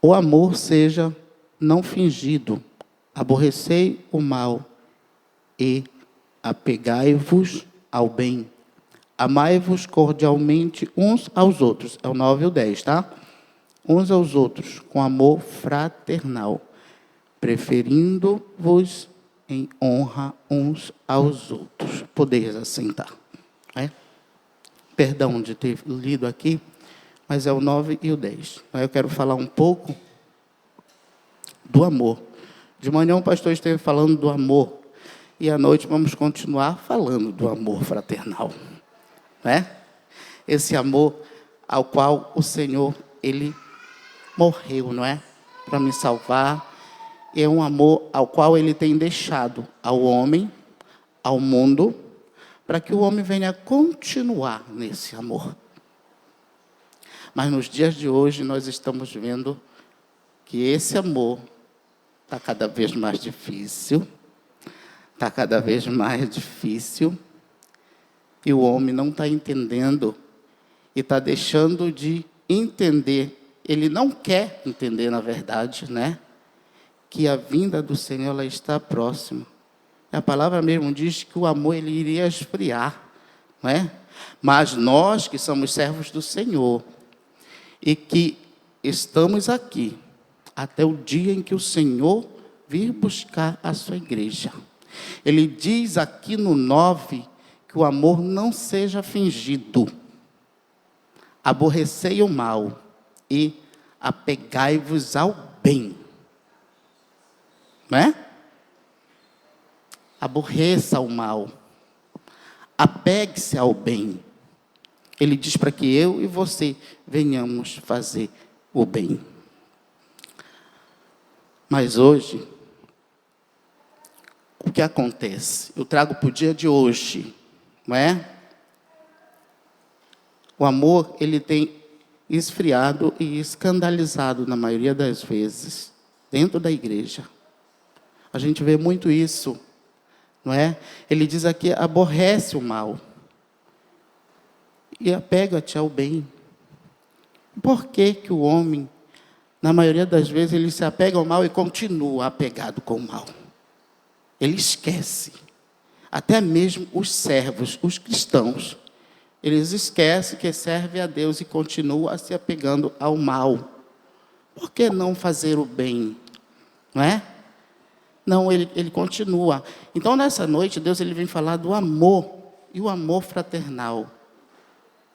O amor seja não fingido, aborrecei o mal e apegai-vos ao bem. Amai-vos cordialmente uns aos outros. É o 9 e o 10, tá? Uns aos outros, com amor fraternal, preferindo-vos em honra uns aos outros. Podeis assentar. Perdão de ter lido aqui, mas é o 9 e o 10. Eu quero falar um pouco do amor. De manhã o pastor esteve falando do amor, e à noite vamos continuar falando do amor fraternal. Esse amor ao qual o Senhor, Ele morreu, não é? Para me salvar. É um amor ao qual Ele tem deixado ao homem, ao mundo, para que o homem venha continuar nesse amor. Mas nos dias de hoje nós estamos vendo que esse amor está cada vez mais difícil. Está cada vez mais difícil. E o homem não está entendendo. E está deixando de entender. Ele não quer entender, na verdade, né? Que a vinda do Senhor ela está próxima. A palavra mesmo diz que o amor ele iria esfriar, não é? Mas nós que somos servos do Senhor e que estamos aqui até o dia em que o Senhor vir buscar a sua igreja. Ele diz aqui no 9 que o amor não seja fingido. Aborrecei o mal e apegai-vos ao bem. Não é? Aborreça o mal. Apegue-se ao bem. Ele diz para que eu e você venhamos fazer o bem. Mas hoje, o que acontece? Eu trago para o dia de hoje, não é? O amor, ele tem esfriado e escandalizado, na maioria das vezes, dentro da igreja. A gente vê muito isso, não é? Ele diz aqui, aborrece o mal e apega-te ao bem. Por que que o homem, na maioria das vezes, ele se apega ao mal e continua apegado com o mal? Ele esquece. Até mesmo os servos, os cristãos, eles esquecem que servem a Deus e continuam se apegando ao mal. Por que não fazer o bem? Não é? Não, ele continua. Então, nessa noite, Deus ele vem falar do amor, e o amor fraternal.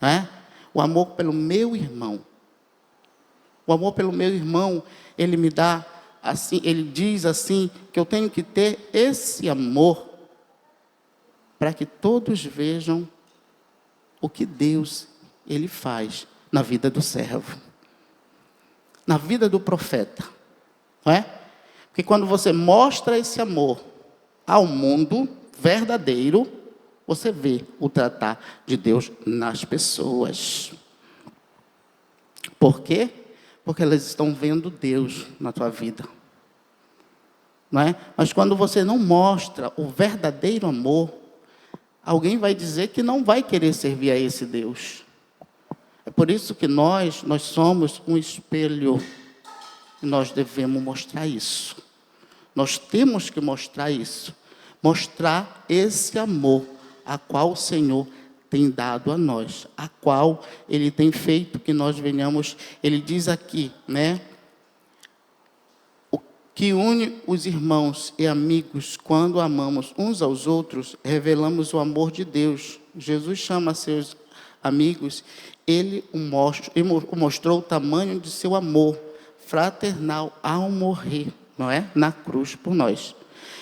Não é? O amor pelo meu irmão. O amor pelo meu irmão, ele me dá, assim, ele diz assim, que eu tenho que ter esse amor, para que todos vejam o que Deus, ele faz na vida do servo. Na vida do profeta. Não é? Porque quando você mostra esse amor ao mundo verdadeiro, você vê o tratar de Deus nas pessoas. Por quê? Porque elas estão vendo Deus na tua vida. Não é? Mas quando você não mostra o verdadeiro amor, alguém vai dizer que não vai querer servir a esse Deus. É por isso que nós somos um espelho. E nós devemos mostrar isso. Nós temos que mostrar isso. Mostrar esse amor a qual o Senhor tem dado a nós. A qual Ele tem feito que nós venhamos. Ele diz aqui, né? O que une os irmãos e amigos quando amamos uns aos outros, revelamos o amor de Deus. Jesus chama seus amigos. Ele mostrou o tamanho de seu amor fraternal ao morrer, não é? Na cruz por nós.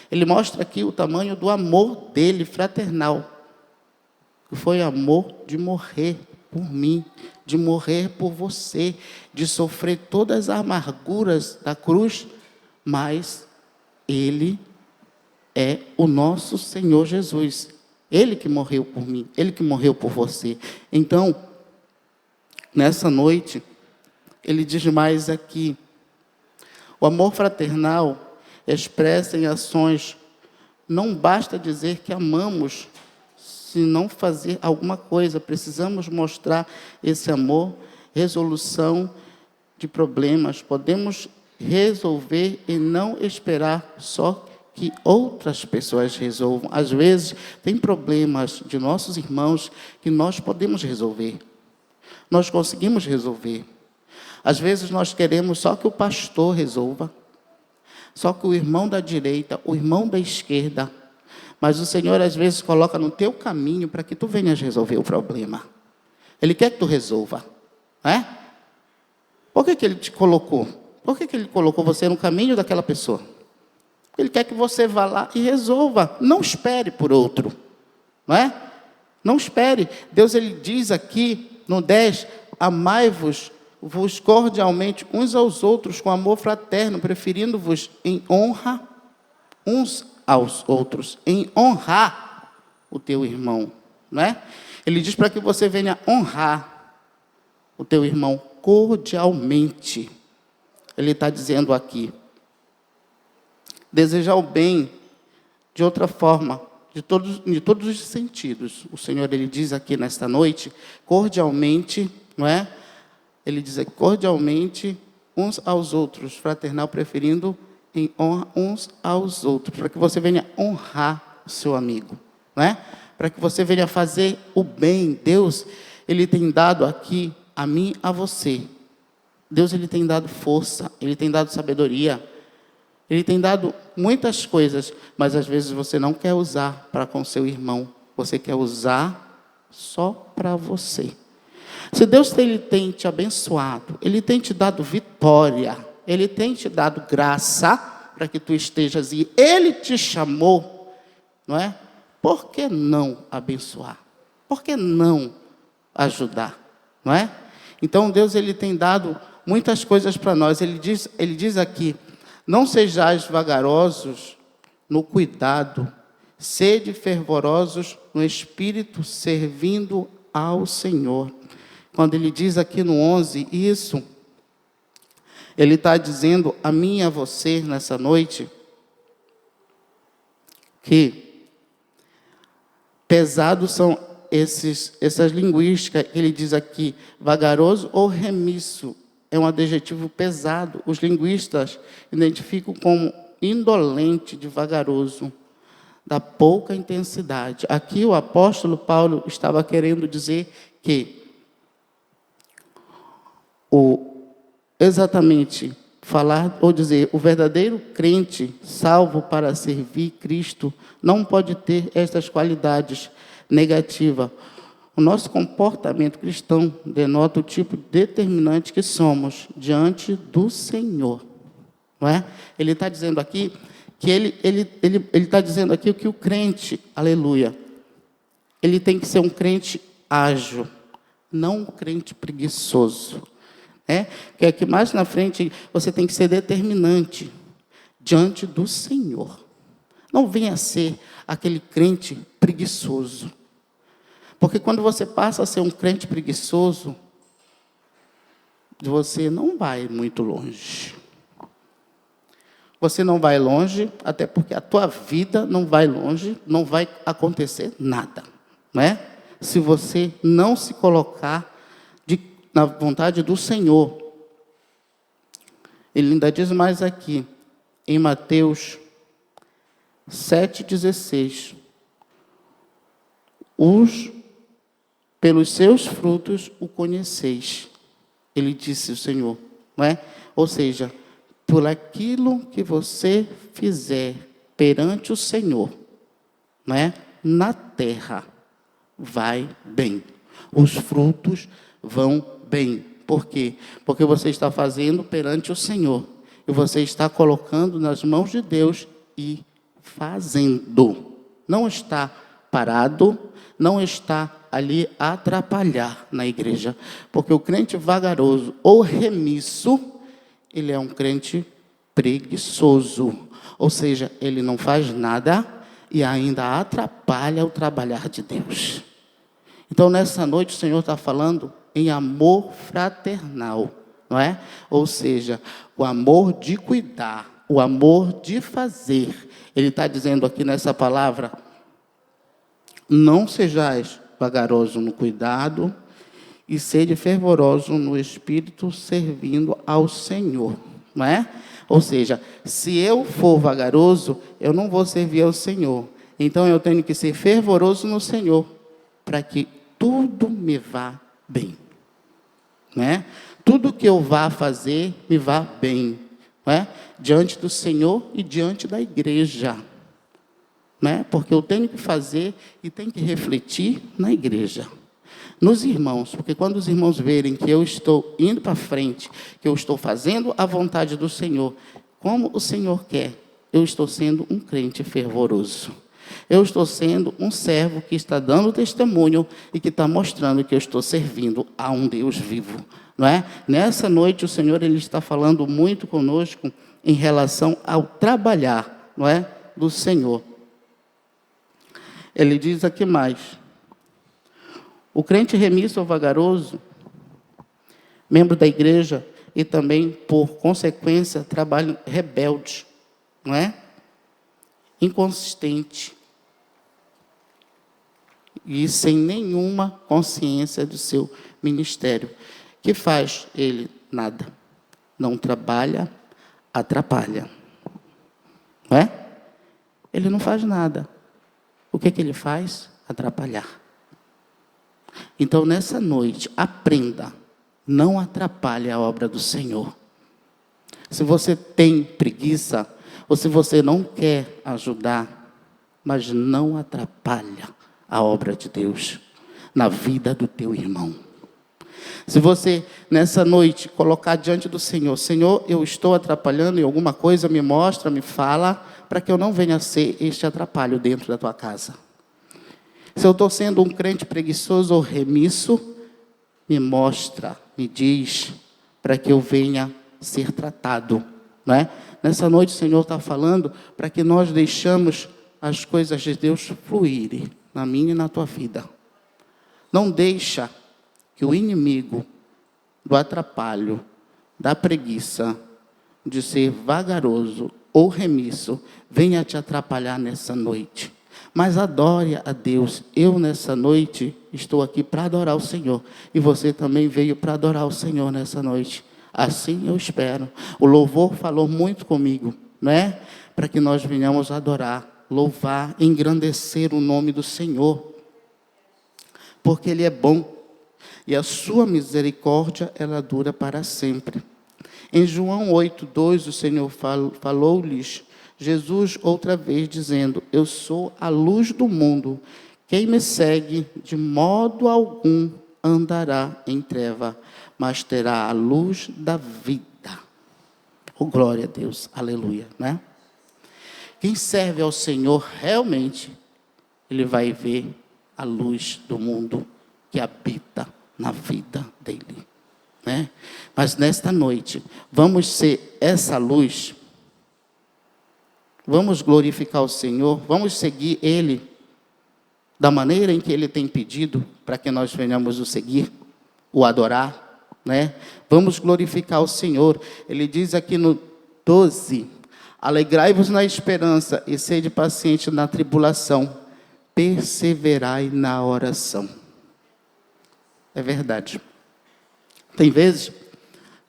Ele mostra aqui o tamanho do amor dele fraternal. Que foi amor de morrer por mim, de morrer por você, de sofrer todas as amarguras da cruz, mas ele é o nosso Senhor Jesus. Ele que morreu por mim, ele que morreu por você. Então, nessa noite, ele diz mais aqui, o amor fraternal expressa em ações, não basta dizer que amamos, se não fazer alguma coisa, precisamos mostrar esse amor, resolução de problemas podemos resolver e não esperar só que outras pessoas resolvam. Às vezes, tem problemas de nossos irmãos que nós podemos resolver. Nós conseguimos resolver. Às vezes, nós queremos só que o pastor resolva, só que o irmão da direita, o irmão da esquerda. Mas o Senhor, às vezes, coloca no teu caminho para que tu venhas resolver o problema. Ele quer que tu resolva. Não é? Por que Ele te colocou? Por que Ele colocou você no caminho daquela pessoa? Ele quer que você vá lá e resolva. Não espere por outro. Não é? Não espere. Deus, Ele diz aqui no 10, amai-vos cordialmente uns aos outros com amor fraterno, preferindo-vos em honra uns aos outros, em honrar o teu irmão, não é? Ele diz para que você venha honrar o teu irmão cordialmente. Ele está dizendo aqui, desejar o bem de outra forma, de todos os sentidos. O Senhor, Ele diz aqui nesta noite, cordialmente, não é? Ele diz aqui, cordialmente uns aos outros, fraternal, preferindo em honra uns aos outros, para que você venha honrar o seu amigo, não é? Para que você venha fazer o bem. Deus, Ele tem dado aqui a mim, a você. Deus, Ele tem dado força, Ele tem dado sabedoria, Ele tem dado muitas coisas, mas às vezes você não quer usar para com seu irmão, você quer usar só para você. Se Deus Ele tem te abençoado, Ele tem te dado vitória, Ele tem te dado graça para que tu estejas e Ele te chamou, não é? Por que não abençoar? Por que não ajudar? Não é? Então Deus, Ele tem dado muitas coisas para nós. Ele diz aqui, não sejais vagarosos no cuidado, sede fervorosos no espírito, servindo ao Senhor. Quando Ele diz aqui no 11 isso, Ele está dizendo a mim e a você nessa noite, que pesados são essas linguísticas. Ele diz aqui, vagaroso ou remisso, é um adjetivo pesado. Os linguistas identificam como indolente de vagaroso, da pouca intensidade. Aqui o apóstolo Paulo estava querendo dizer que exatamente falar ou dizer, o verdadeiro crente salvo para servir Cristo não pode ter estas qualidades negativas. O nosso comportamento cristão denota o tipo determinante que somos diante do Senhor, não é? Ele está dizendo aqui que ele está dizendo aqui que o crente, aleluia, ele tem que ser um crente ágil, não um crente preguiçoso. Que aqui mais na frente você tem que ser determinante diante do Senhor. Não venha a ser aquele crente preguiçoso. Porque quando você passa a ser um crente preguiçoso, você não vai muito longe. Você não vai longe, até porque a tua vida não vai longe, não vai acontecer nada, não é? Se você não se colocar na vontade do Senhor. Ele ainda diz mais aqui, em Mateus 7,16. Pelos seus frutos o conheceis. Ele disse o Senhor, não é? Ou seja, por aquilo que você fizer perante o Senhor, não é? Na terra, vai bem. Os frutos vão bem. Por quê? Porque você está fazendo perante o Senhor. E você está colocando nas mãos de Deus e fazendo. Não está parado, não está ali a atrapalhar na igreja. Porque o crente vagaroso ou remisso, ele é um crente preguiçoso. Ou seja, ele não faz nada e ainda atrapalha o trabalhar de Deus. Então, nessa noite, o Senhor está falando em amor fraternal, não é? Ou seja, o amor de cuidar, o amor de fazer. Ele está dizendo aqui nessa palavra, não sejais vagarosos no cuidado e sede fervoroso no Espírito, servindo ao Senhor. Não é? Ou seja, se eu for vagaroso, eu não vou servir ao Senhor. Então eu tenho que ser fervoroso no Senhor, para que tudo me vá bem. Né? Tudo que eu vá fazer, me vá bem. Né? Diante do Senhor e diante da igreja. Né? Porque eu tenho que fazer e tenho que refletir na igreja. Nos irmãos, porque quando os irmãos verem que eu estou indo para frente, que eu estou fazendo a vontade do Senhor, como o Senhor quer, eu estou sendo um crente fervoroso. Eu estou sendo um servo que está dando testemunho e que está mostrando que eu estou servindo a um Deus vivo. Não é? Nessa noite o Senhor ele está falando muito conosco em relação ao trabalhar, não é, do Senhor. Ele diz aqui mais: o crente remisso ou vagaroso, membro da igreja e também, por consequência, trabalho rebelde, não é? Inconsistente e sem nenhuma consciência do seu ministério. Que faz ele? Nada. Não trabalha, atrapalha. Não é? Ele não faz nada. O que ele faz? Atrapalhar. Então, nessa noite, aprenda, não atrapalhe a obra do Senhor. Se você tem preguiça, ou se você não quer ajudar, mas não atrapalha a obra de Deus na vida do teu irmão. Se você, nessa noite, colocar diante do Senhor: Senhor, eu estou atrapalhando em alguma coisa, me mostra, me fala, para que eu não venha a ser este atrapalho dentro da tua casa. Se eu estou sendo um crente preguiçoso ou remisso, me mostra, me diz, para que eu venha ser tratado. Não é? Nessa noite o Senhor está falando para que nós deixamos as coisas de Deus fluírem na minha e na tua vida. Não deixa que o inimigo do atrapalho, da preguiça, de ser vagaroso ou remisso, venha te atrapalhar nessa noite. Mas adore a Deus. Eu, nessa noite, estou aqui para adorar o Senhor. E você também veio para adorar o Senhor nessa noite. Assim eu espero. O louvor falou muito comigo, né? Para que nós venhamos adorar, louvar, engrandecer o nome do Senhor. Porque Ele é bom. E a sua misericórdia, ela dura para sempre. Em João 8:2, o Senhor falou-lhes, Jesus outra vez dizendo: eu sou a luz do mundo. Quem me segue, de modo algum andará em treva, mas terá a luz da vida. Oh, glória a Deus, aleluia, né? Quem serve ao Senhor, realmente, ele vai ver a luz do mundo que habita na vida dele, né? Mas nesta noite, vamos ser essa luz. Vamos glorificar o Senhor, vamos seguir Ele da maneira em que Ele tem pedido para que nós venhamos o seguir, o adorar, né? Vamos glorificar o Senhor. Ele diz aqui no 12: alegrai-vos na esperança e sede paciente na tribulação, perseverai na oração. É verdade. Tem vezes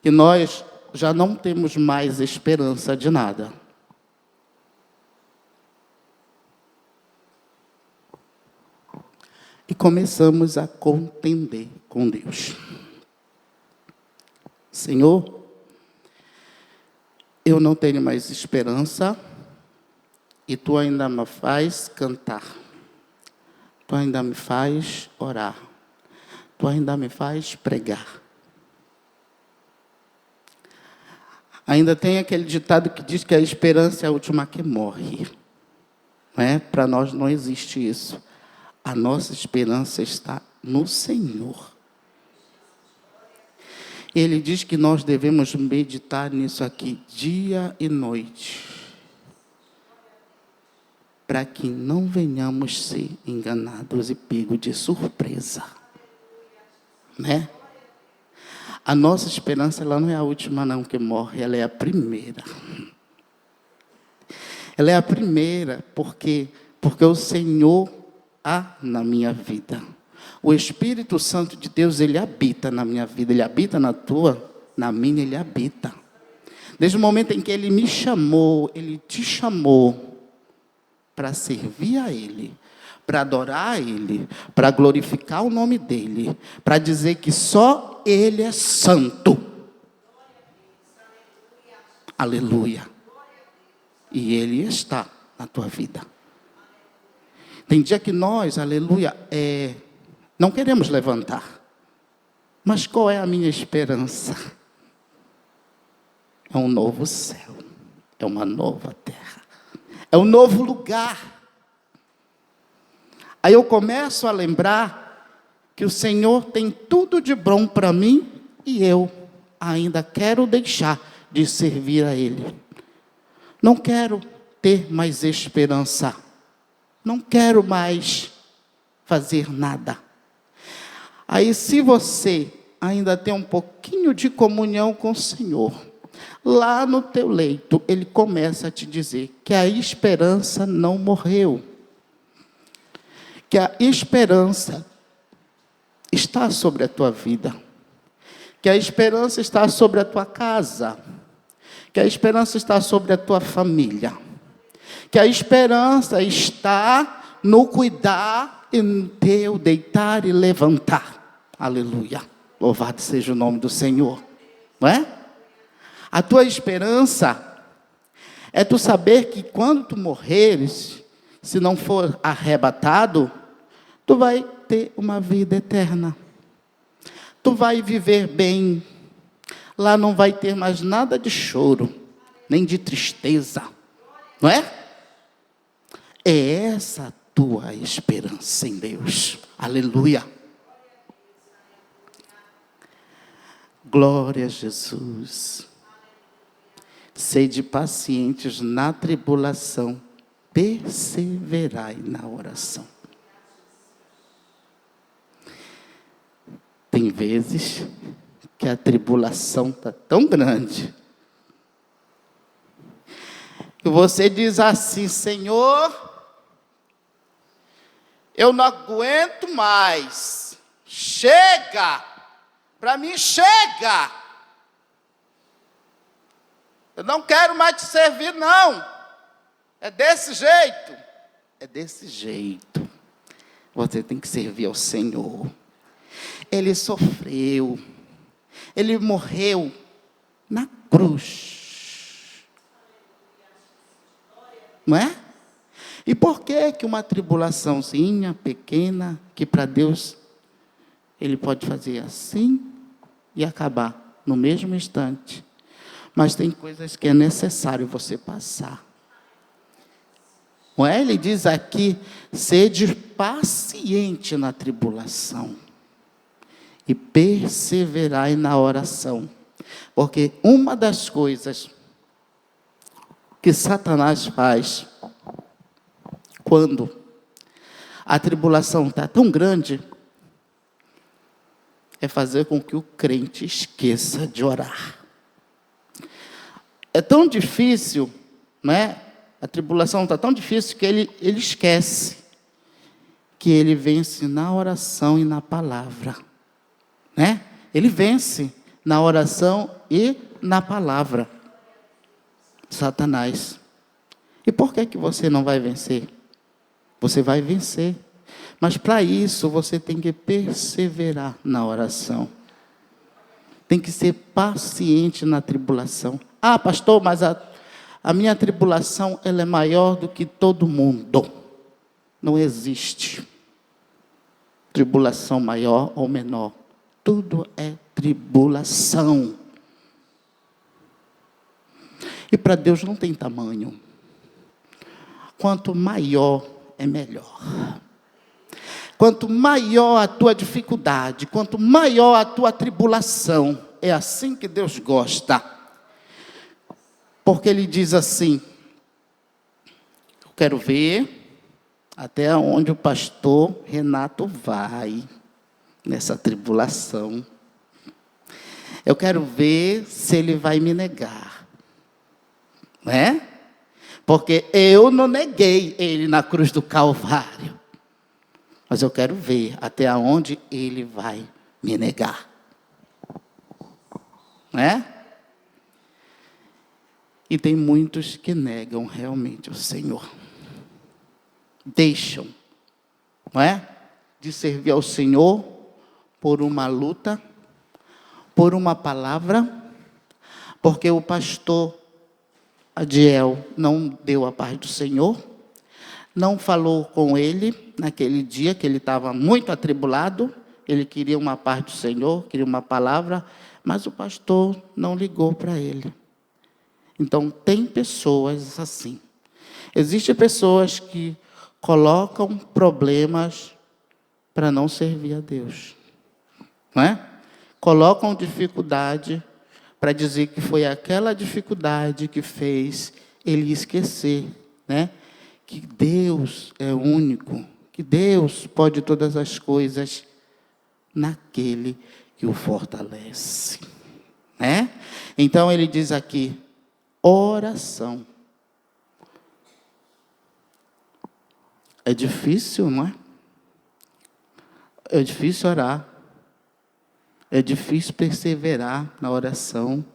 que nós já não temos mais esperança de nada. E começamos a contender com Deus. Senhor, eu não tenho mais esperança e Tu ainda me faz cantar. Tu ainda me faz orar. Tu ainda me faz pregar. Ainda tem aquele ditado que diz que a esperança é a última que morre. Né? Para nós não existe isso. A nossa esperança está no Senhor. Ele diz que nós devemos meditar nisso aqui dia e noite, para que não venhamos ser enganados e pegos de surpresa, né? A nossa esperança, ela não é a última não que morre, ela é a primeira. Ela é a primeira porque o Senhor há na minha vida. O Espírito Santo de Deus, ele habita na minha vida, ele habita na tua, na minha, ele habita. Desde o momento em que ele me chamou, ele te chamou para servir a ele, para adorar a ele, para glorificar o nome dele, para dizer que só ele é santo. Aleluia. E ele está na tua vida. Tem dia que nós, aleluia, não queremos levantar. Mas qual é a minha esperança? É um novo céu. É uma nova terra. É um novo lugar. Aí eu começo a lembrar que o Senhor tem tudo de bom para mim e eu ainda quero deixar de servir a Ele. Não quero ter mais esperança. Não quero mais fazer nada. Aí, se você ainda tem um pouquinho de comunhão com o Senhor, lá no teu leito, Ele começa a te dizer que a esperança não morreu. Que a esperança está sobre a tua vida. Que a esperança está sobre a tua casa. Que a esperança está sobre a tua família. Que a esperança está no cuidar e no teu deitar e levantar. Aleluia. Louvado seja o nome do Senhor. Não é? A tua esperança é tu saber que quando tu morreres, se não for arrebatado, tu vai ter uma vida eterna. Tu vai viver bem. Lá não vai ter mais nada de choro, nem de tristeza. Não é? É essa a tua esperança em Deus. Aleluia. Glória a Jesus. Sede pacientes na tribulação, perseverai na oração. Tem vezes que a tribulação está tão grande que você diz assim: Senhor, eu não aguento mais, chega, para mim chega, eu não quero mais te servir não, é desse jeito, você tem que servir ao Senhor. Ele sofreu, Ele morreu na cruz, não é? E por que uma tribulaçãozinha pequena, que para Deus, Ele pode fazer assim e acabar no mesmo instante. Mas tem coisas que é necessário você passar. Não é? Ele diz aqui, sede paciente na tribulação e perseverai na oração. Porque uma das coisas que Satanás faz, quando a tribulação está tão grande, é fazer com que o crente esqueça de orar. É tão difícil, né? A tribulação está tão difícil que ele esquece que ele vence na oração e na palavra, né? Ele vence na oração e na palavra. Satanás. E por que você não vai vencer? Você vai vencer. Mas para isso você tem que perseverar na oração. Tem que ser paciente na tribulação. Ah, pastor, mas a minha tribulação ela é maior do que todo mundo. Não existe tribulação maior ou menor. Tudo é tribulação. E para Deus não tem tamanho. Quanto maior é melhor. Quanto maior a tua dificuldade, quanto maior a tua tribulação, é assim que Deus gosta. Porque Ele diz assim: eu quero ver até onde o pastor Renato vai nessa tribulação. Eu quero ver se ele vai me negar. Não é? Porque eu não neguei ele na cruz do Calvário. Mas eu quero ver até onde ele vai me negar. Né? E tem muitos que negam realmente o Senhor. Deixam, não é? De servir ao Senhor por uma luta, por uma palavra, porque o pastor Adiel não deu a paz do Senhor, não falou com ele naquele dia que ele estava muito atribulado, ele queria uma paz do Senhor, queria uma palavra, mas o pastor não ligou para ele. Então, tem pessoas assim. Existem pessoas que colocam problemas para não servir a Deus. Não é? Colocam dificuldade para dizer que foi aquela dificuldade que fez ele esquecer, né? Que Deus é único, que Deus pode todas as coisas naquele que o fortalece. Né? Então, ele diz aqui, oração. É difícil, não é? É difícil orar. É difícil perseverar na oração.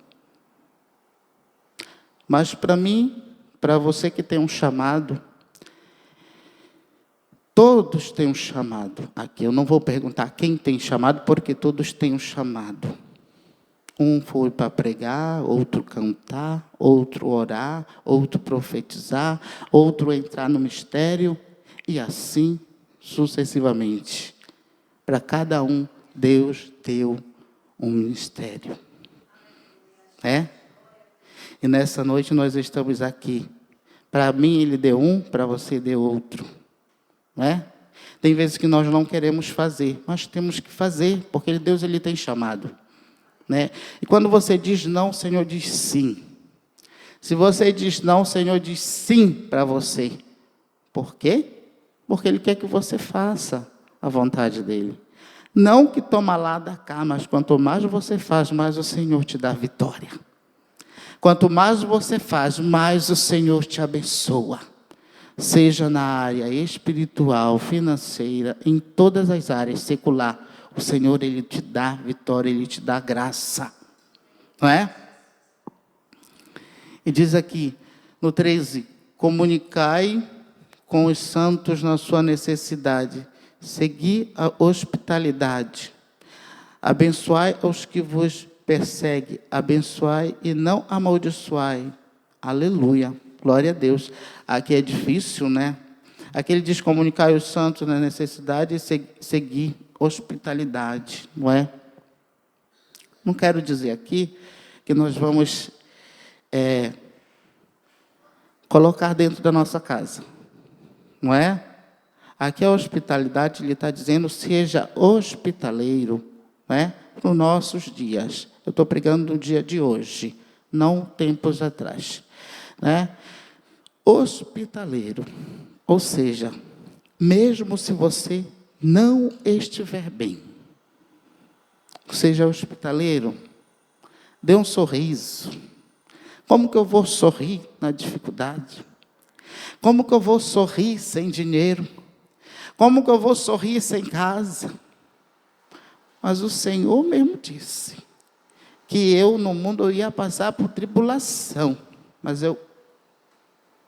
Mas para mim, para você que tem um chamado, todos têm um chamado aqui. Eu não vou perguntar quem tem chamado, porque todos têm um chamado. Um foi para pregar, outro cantar, outro orar, outro profetizar, outro entrar no mistério, e assim sucessivamente. Para cada um, Deus deu um ministério. É? E nessa noite nós estamos aqui. Para mim ele deu um, para você deu outro. Não é? Tem vezes que nós não queremos fazer, mas temos que fazer, porque Deus ele tem chamado. Né? E quando você diz não, o Senhor diz sim. Se você diz não, o Senhor diz sim para você. Por quê? Porque Ele quer que você faça a vontade dEle. Não que toma lá da cá, mas quanto mais você faz, mais o Senhor te dá vitória. Quanto mais você faz, mais o Senhor te abençoa. Seja na área espiritual, financeira, em todas as áreas, secular. O Senhor, Ele te dá vitória, Ele te dá graça. Não é? E diz aqui, no 13, comunicai com os santos na sua necessidade, segui a hospitalidade, abençoai os que vos perseguem, abençoai e não amaldiçoai. Aleluia, glória a Deus. Aqui é difícil, né? Aqui ele diz, comunicai os santos na necessidade e seguir hospitalidade, não é? Não quero dizer aqui que nós vamos colocar dentro da nossa casa, não é? Aqui a hospitalidade, ele está dizendo, seja hospitaleiro, não é? Nos nossos dias. Eu estou pregando no dia de hoje, não tempos atrás, né? Hospitaleiro, ou seja, mesmo se você não estiver bem, seja hospitaleiro, dê um sorriso. Como que eu vou sorrir na dificuldade? Como que eu vou sorrir sem dinheiro? Como que eu vou sorrir sem casa? Mas o Senhor mesmo disse que eu no mundo eu ia passar por tribulação, mas eu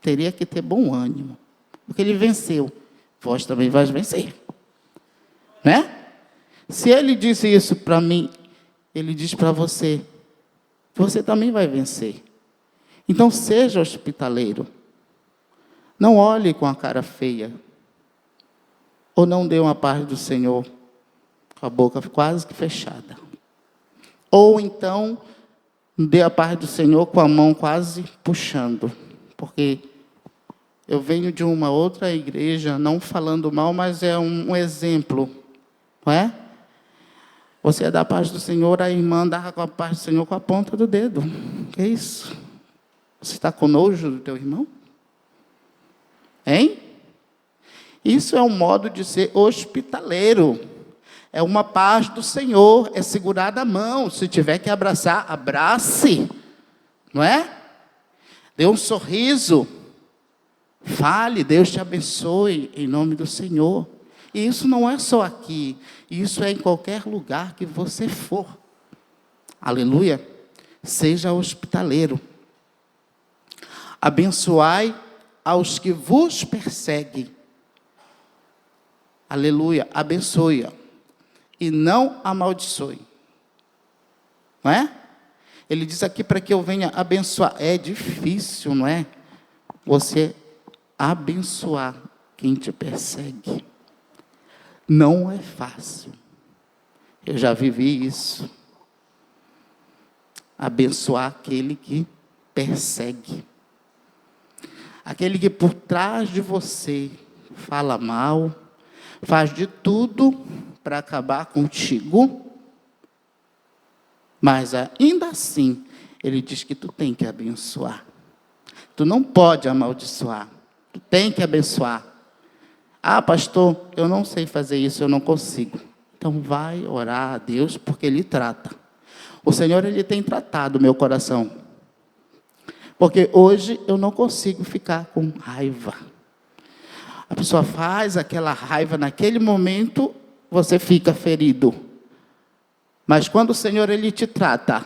teria que ter bom ânimo, porque Ele venceu. Vós também vais vencer. Né? Se Ele disse isso para mim, Ele diz para você, você também vai vencer. Então seja hospitaleiro. Não olhe com a cara feia. Ou não dê uma paz do Senhor com a boca quase que fechada. Ou então dê a paz do Senhor com a mão quase puxando. Porque eu venho de uma outra igreja, não falando mal, mas é um exemplo. Não é? Você dá a paz do Senhor, a irmã dá a paz do Senhor com a ponta do dedo. Que isso? Você está com nojo do teu irmão? Hein? Isso é um modo de ser hospitaleiro. É uma paz do Senhor, é segurar a mão. Se tiver que abraçar, abrace. Não é? Dê um sorriso. Fale, Deus te abençoe, em nome do Senhor. E isso não é só aqui, isso é em qualquer lugar que você for. Aleluia. Seja hospitaleiro. Abençoai aos que vos perseguem. Aleluia. Abençoe e não amaldiçoe. Não é? Ele diz aqui para que eu venha abençoar. É difícil, não é? Você abençoar quem te persegue. Não é fácil. Eu já vivi isso. Abençoar aquele que persegue. Aquele que por trás de você fala mal, faz de tudo para acabar contigo, mas ainda assim, ele diz que tu tem que abençoar. Tu não pode amaldiçoar, tu tem que abençoar. Ah, pastor, eu não sei fazer isso, eu não consigo. Então vai orar a Deus, porque Ele trata. O Senhor, Ele tem tratado o meu coração. Porque hoje eu não consigo ficar com raiva. A pessoa faz aquela raiva, naquele momento você fica ferido. Mas quando o Senhor, Ele te trata,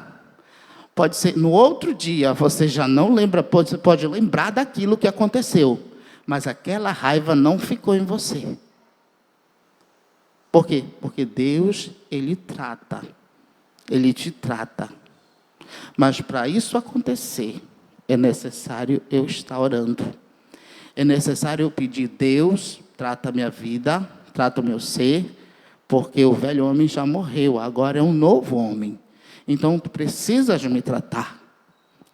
pode ser no outro dia, você já não lembra, pode lembrar daquilo que aconteceu. Mas aquela raiva não ficou em você. Por quê? Porque Deus, Ele trata. Ele te trata. Mas para isso acontecer, é necessário eu estar orando. É necessário eu pedir, Deus, trata a minha vida, trata o meu ser, porque o velho homem já morreu, agora é um novo homem. Então, tu precisas me tratar,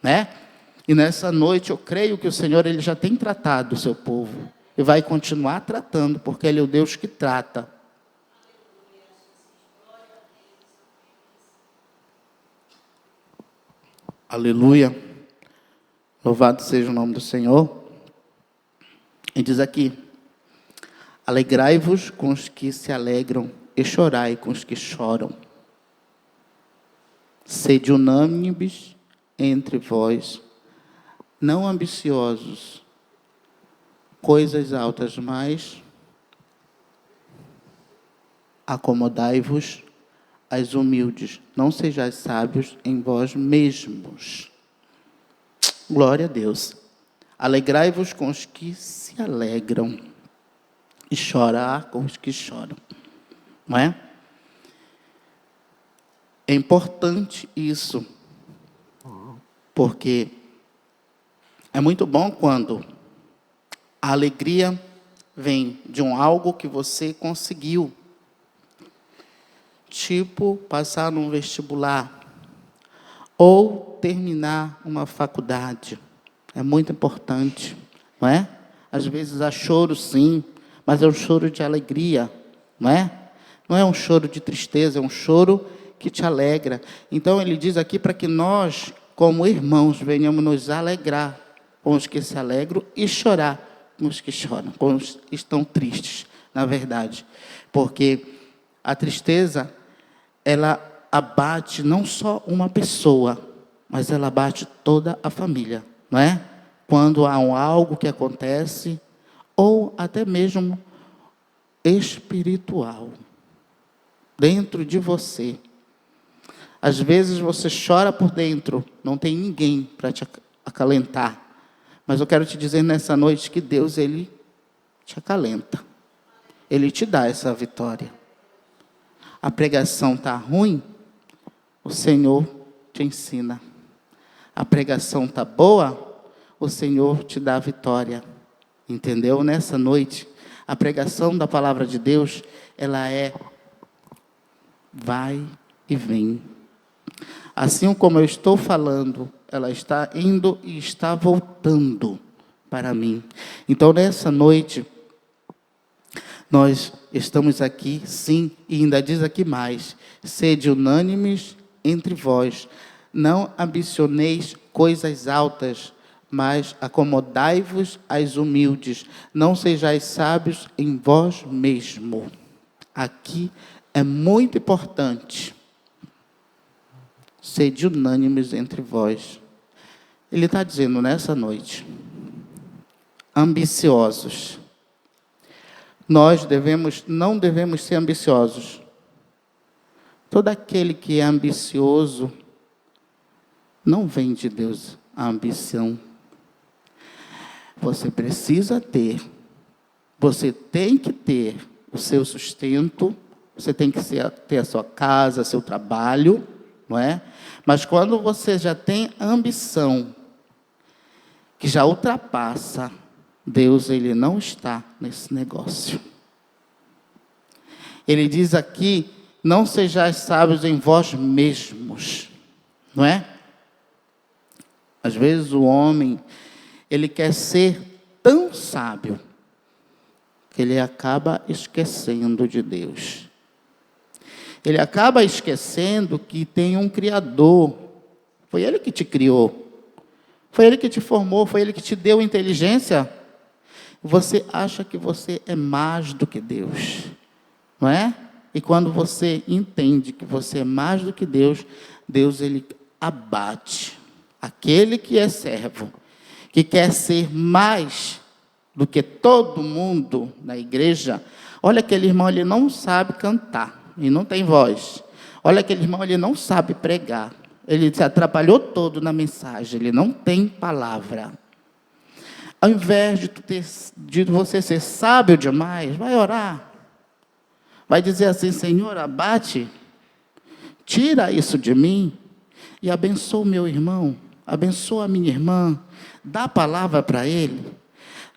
né? E nessa noite, eu creio que o Senhor, Ele já tem tratado o seu povo. E vai continuar tratando, porque Ele é o Deus que trata. Aleluia. Louvado seja o nome do Senhor. E diz aqui: alegrai-vos com os que se alegram e chorai com os que choram. Sede unânimes entre vós, não ambiciosos, coisas altas, mas acomodai-vos às humildes. Não sejais sábios em vós mesmos. Glória a Deus. Alegrai-vos com os que se alegram e chorar com os que choram. Não é? É importante isso, porque é muito bom quando a alegria vem de algo que você conseguiu. Tipo, passar num vestibular ou terminar uma faculdade. É muito importante, não é? Às vezes há choro, sim, mas é um choro de alegria, não é? Não é um choro de tristeza, é um choro que te alegra. Então, ele diz aqui para que nós, como irmãos, venhamos nos alegrar com os que se alegram e chorar com os que choram, com os que estão tristes, na verdade. Porque a tristeza, ela abate não só uma pessoa, mas ela abate toda a família, não é? Quando há algo que acontece, ou até mesmo espiritual, dentro de você. Às vezes você chora por dentro, não tem ninguém para te acalentar. Mas eu quero te dizer nessa noite que Deus, Ele te acalenta. Ele te dá essa vitória. A pregação está ruim, o Senhor te ensina. A pregação está boa, o Senhor te dá a vitória. Entendeu? Nessa noite, a pregação da palavra de Deus, ela é vai e vem. Assim como eu estou falando, ela está indo e está voltando para mim. Então, nessa noite, nós estamos aqui, sim, e ainda diz aqui mais: sede unânimes entre vós, não ambicioneis coisas altas, mas acomodai-vos às humildes, não sejais sábios em vós mesmo. Aqui é muito importante. Sede unânimes entre vós. Ele está dizendo nessa noite: ambiciosos. Nós não devemos ser ambiciosos. Todo aquele que é ambicioso não vem de Deus a ambição. Você precisa ter, você tem que ter o seu sustento, você tem que ter a sua casa, seu trabalho, não é? Mas quando você já tem ambição, que já ultrapassa, Deus, Ele não está nesse negócio. Ele diz aqui, não sejais sábios em vós mesmos, não é? Às vezes o homem, ele quer ser tão sábio, que ele acaba esquecendo de Deus. Ele acaba esquecendo que tem um Criador. Foi Ele que te criou. Foi Ele que te formou, foi Ele que te deu inteligência. Você acha que você é mais do que Deus, não é? E quando você entende que você é mais do que Deus, Deus, Ele abate aquele que é servo, que quer ser mais do que todo mundo na igreja. Olha, aquele irmão, ele não sabe cantar, e não tem voz. Olha, aquele irmão, ele não sabe pregar. Ele se atrapalhou todo na mensagem, ele não tem palavra. Ao invés de você ser sábio demais, vai orar. Vai dizer assim, Senhor, abate, tira isso de mim e abençoa o meu irmão, abençoa a minha irmã, dá palavra para ele,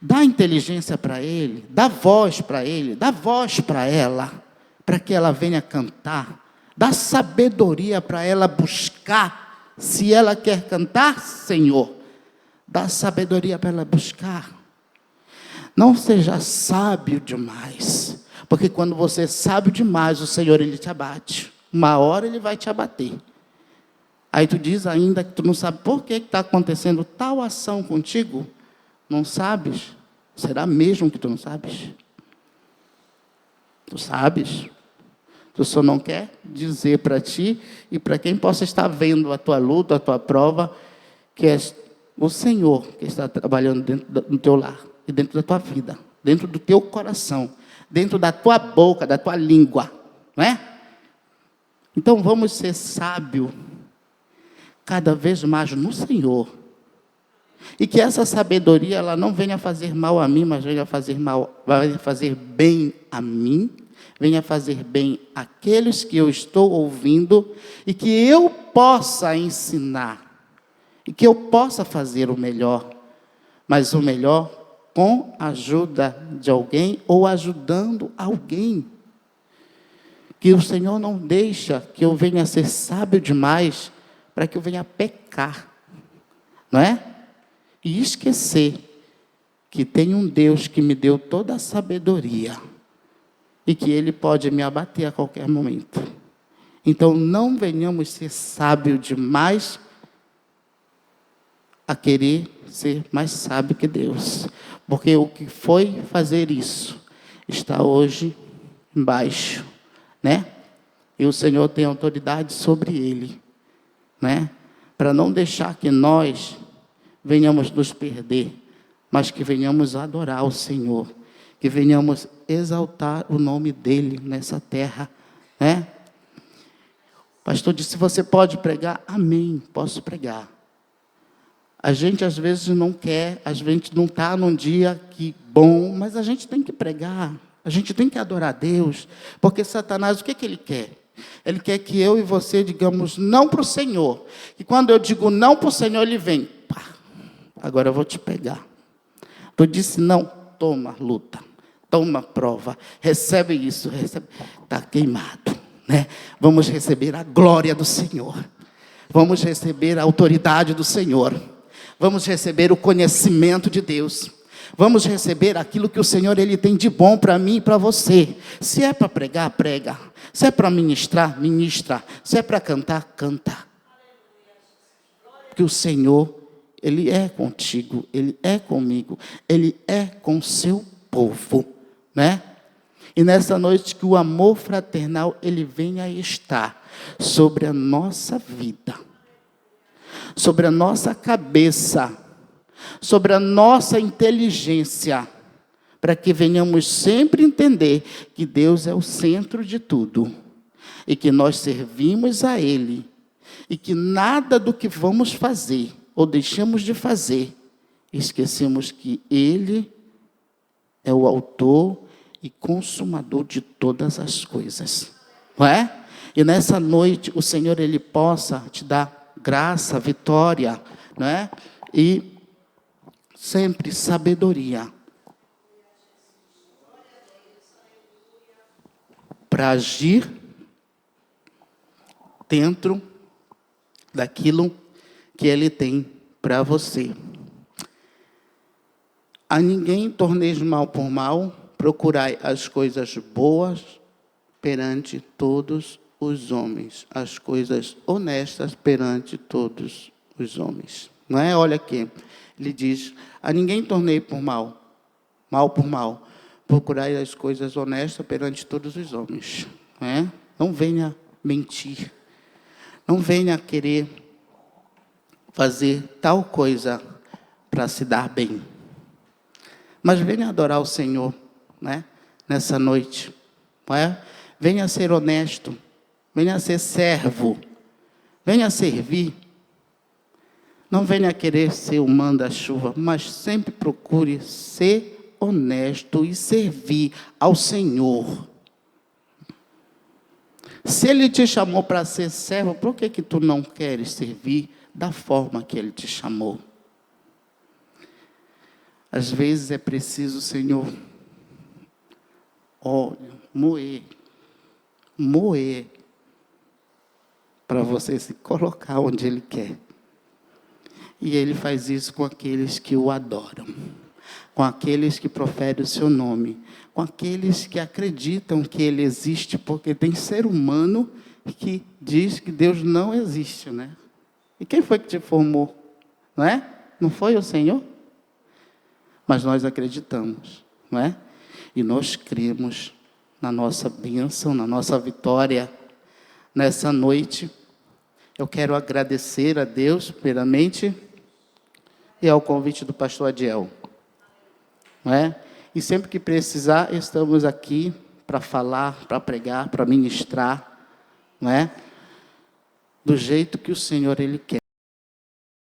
dá inteligência para ele, dá voz para ele, dá voz para ela, para que ela venha cantar, dá sabedoria para ela buscar, se ela quer cantar, Senhor, dá sabedoria para ela buscar. Não seja sábio demais, porque quando você é sábio demais, o Senhor, Ele te abate. Uma hora Ele vai te abater. Aí tu diz ainda que tu não sabe por que está acontecendo tal ação contigo. Não sabes? Será mesmo que tu não sabes? Tu sabes? Tu só não quer dizer para ti e para quem possa estar vendo a tua luta, a tua prova, que é o Senhor que está trabalhando dentro do teu lar e dentro da tua vida, dentro do teu coração, dentro da tua boca, da tua língua, não é? Então vamos ser sábios cada vez mais no Senhor. E que essa sabedoria, ela não venha fazer mal a mim, mas venha fazer bem a mim, venha fazer bem àqueles que eu estou ouvindo, e que eu possa ensinar, e que eu possa fazer o melhor, mas o melhor com a ajuda de alguém, ou ajudando alguém. Que o Senhor não deixa que eu venha ser sábio demais, para que eu venha pecar, não é? E esquecer que tem um Deus que me deu toda a sabedoria e que Ele pode me abater a qualquer momento. Então, não venhamos ser sábios demais a querer ser mais sábio que Deus. Porque o que foi fazer isso está hoje embaixo, né? E o Senhor tem autoridade sobre ele, né? Para não deixar que nós venhamos nos perder, mas que venhamos adorar o Senhor, que venhamos exaltar o nome dEle nessa terra, né? O pastor disse, você pode pregar? Amém, posso pregar. A gente às vezes não quer, a gente não está num dia que bom, mas a gente tem que pregar, a gente tem que adorar a Deus, porque Satanás, o que ele quer? Ele quer que eu e você digamos não para o Senhor, e quando eu digo não para o Senhor, ele vem, pá, agora eu vou te pegar. Tu disse não, toma luta, toma prova, recebe isso, recebe, está queimado, né? Vamos receber a glória do Senhor, vamos receber a autoridade do Senhor, vamos receber o conhecimento de Deus, vamos receber aquilo que o Senhor Ele tem de bom para mim e para você. Se é para pregar, prega. Se é para ministrar, ministra. Se é para cantar, canta. Que o Senhor, Ele é contigo, Ele é comigo, Ele é com o seu povo, né? E nessa noite que o amor fraternal, ele venha estar sobre a nossa vida, sobre a nossa cabeça, sobre a nossa inteligência, para que venhamos sempre entender que Deus é o centro de tudo e que nós servimos a Ele e que nada do que vamos fazer ou deixamos de fazer, esquecemos que Ele é o autor e consumador de todas as coisas, não é? E nessa noite o Senhor Ele possa te dar graça, vitória, não é? E sempre sabedoria para agir dentro daquilo que Ele tem para você. A ninguém torneis mal por mal, procurai as coisas boas perante todos os homens, as coisas honestas perante todos os homens. Não é? Olha aqui, ele diz, a ninguém tornei por mal, mal por mal, procurai as coisas honestas perante todos os homens. Não é? Não venha mentir, não venha querer fazer tal coisa para se dar bem. Mas venha adorar o Senhor, né? Nessa noite. Não é? Venha ser honesto, venha ser servo, venha servir. Não venha querer ser o manda-chuva, mas sempre procure ser honesto e servir ao Senhor. Se Ele te chamou para ser servo, por que tu não queres servir da forma que Ele te chamou? Às vezes é preciso, Senhor, moer, para você se colocar onde Ele quer. E Ele faz isso com aqueles que o adoram, com aqueles que proferem o seu nome, com aqueles que acreditam que Ele existe, porque tem ser humano que diz que Deus não existe, né? E quem foi que te formou? Não é? Não foi o Senhor? Mas nós acreditamos, não é? E nós cremos na nossa bênção, na nossa vitória. Nessa noite, eu quero agradecer a Deus, primeiramente, e ao convite do pastor Adiel. Não é? E sempre que precisar, estamos aqui para falar, para pregar, para ministrar, não é? Do jeito que o Senhor Ele quer.